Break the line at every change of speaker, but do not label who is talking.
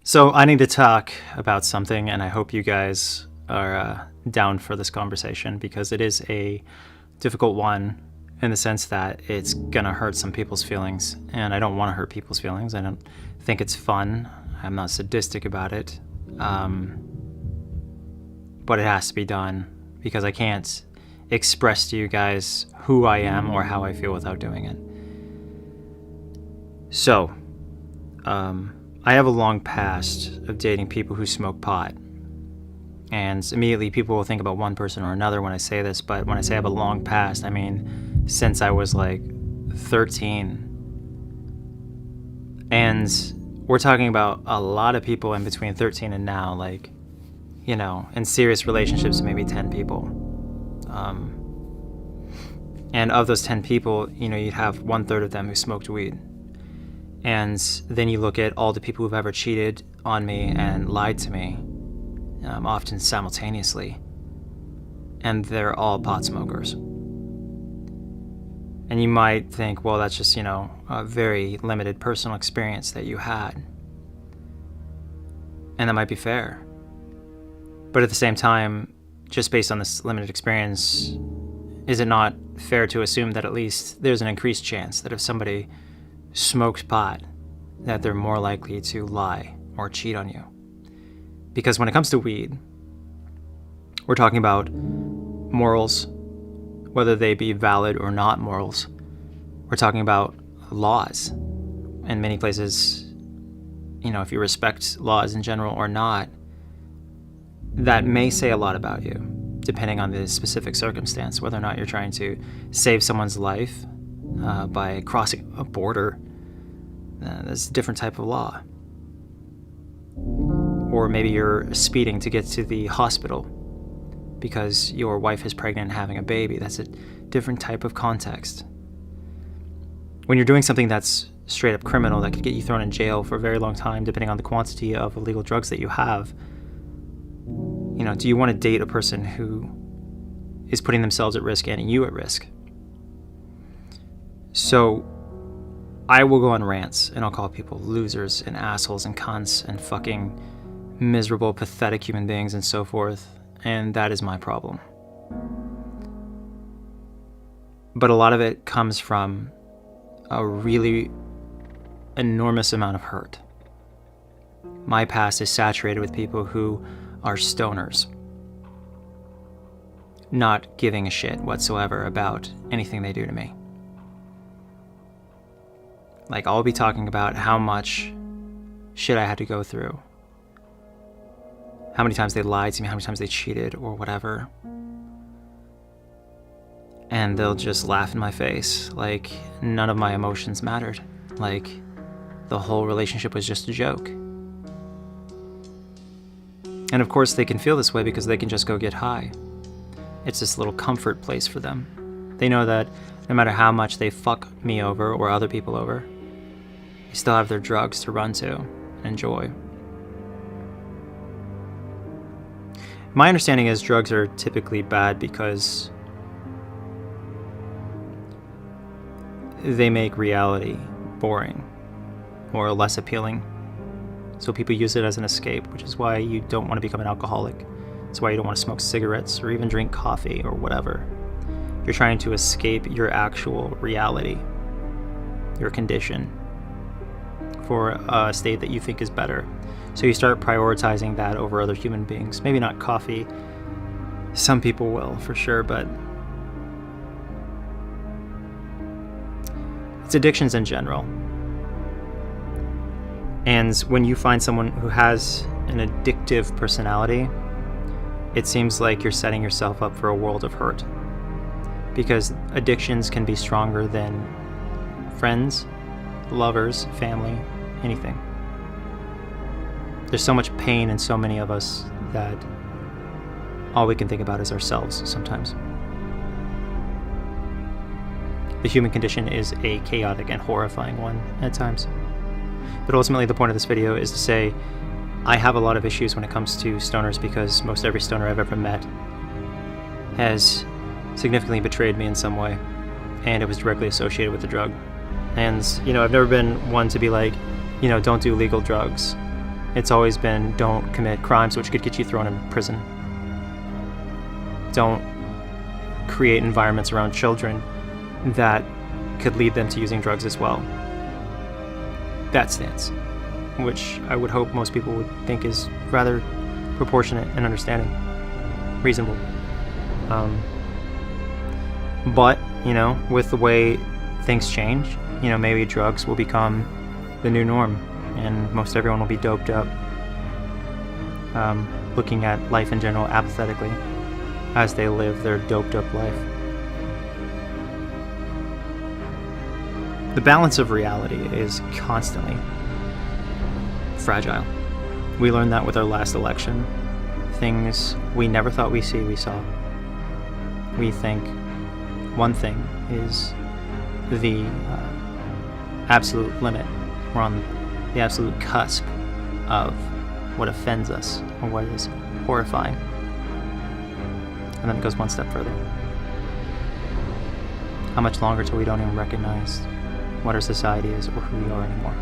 So I need to talk about something, and I hope you guys are down for this conversation because it is a difficult one in the sense that it's gonna hurt some people's feelings, and I don't want to hurt people's feelings. I don't think it's fun. I'm not sadistic about it, but it has to be done because I can't express to you guys who I am or how I feel without doing it. So, I have a long past of dating people who smoke pot. And immediately people will think about one person or another when I say this, but when I say I have a long past, I mean since I was like 13. And we're talking about a lot of people in between 13 and now, like, you know, in serious relationships, maybe 10 people. And of those 10 people, you know, you'd have 1/3 of them who smoked weed. And then you look at all the people who've ever cheated on me and lied to me, often simultaneously, and they're all pot smokers. And you might think, well, that's just, you know, a very limited personal experience that you had. And that might be fair. But at the same time, just based on this limited experience, is it not fair to assume that at least there's an increased chance that if somebody smokes pot, that they're more likely to lie or cheat on you? Because when it comes to weed, we're talking about morals, whether they be valid or not morals. We're talking about laws. In many places, you know, if you respect laws in general or not, that may say a lot about you, depending on the specific circumstance, whether or not you're trying to save someone's life by crossing a border. That's a different type of law. Or maybe you're speeding to get to the hospital because your wife is pregnant and having a baby. That's a different type of context. When you're doing something that's straight up criminal that could get you thrown in jail for a very long time, depending on the quantity of illegal drugs that you have, you know, do you want to date a person who is putting themselves at risk and you at risk? So I will go on rants and I'll call people losers and assholes and cunts and fucking miserable, pathetic human beings and so forth, and that is my problem. But a lot of it comes from a really enormous amount of hurt. My past is saturated with people who are stoners, not giving a shit whatsoever about anything they do to me. Like, I'll be talking about how much shit I had to go through, how many times they lied to me, how many times they cheated or whatever, and they'll just laugh in my face like none of my emotions mattered, like the whole relationship was just a joke. And of course they can feel this way because they can just go get high. It's this little comfort place for them. They know that no matter how much they fuck me over or other people over, they still have their drugs to run to and enjoy. My understanding is drugs are typically bad because they make reality boring or less appealing. So people use it as an escape, which is why you don't want to become an alcoholic. It's why you don't want to smoke cigarettes or even drink coffee or whatever. You're trying to escape your actual reality, your condition, for a state that you think is better. So you start prioritizing that over other human beings. Maybe not coffee. Some people will, for sure, but it's addictions in general. And when you find someone who has an addictive personality, it seems like you're setting yourself up for a world of hurt. Because addictions can be stronger than friends, lovers, family, anything. There's so much pain in so many of us that all we can think about is ourselves sometimes. The human condition is a chaotic and horrifying one at times. But ultimately the point of this video is to say I have a lot of issues when it comes to stoners because most every stoner I've ever met has significantly betrayed me in some way, and it was directly associated with the drug. And, you know, I've never been one to be like, you know, don't do legal drugs. It's always been, don't commit crimes which could get you thrown in prison. Don't create environments around children that could lead them to using drugs as well. That stance, which I would hope most people would think is rather proportionate and understanding, reasonable. But, with the way things change, maybe drugs will become the new norm, and most everyone will be doped up, looking at life in general apathetically as they live their doped up life. The balance of reality is constantly fragile. We learned that with our last election. Things we never thought we saw. We think one thing is the absolute limit. We're on the absolute cusp of what offends us or what is horrifying. And then it goes one step further. How much longer till we don't even recognize what our society is or who we are anymore?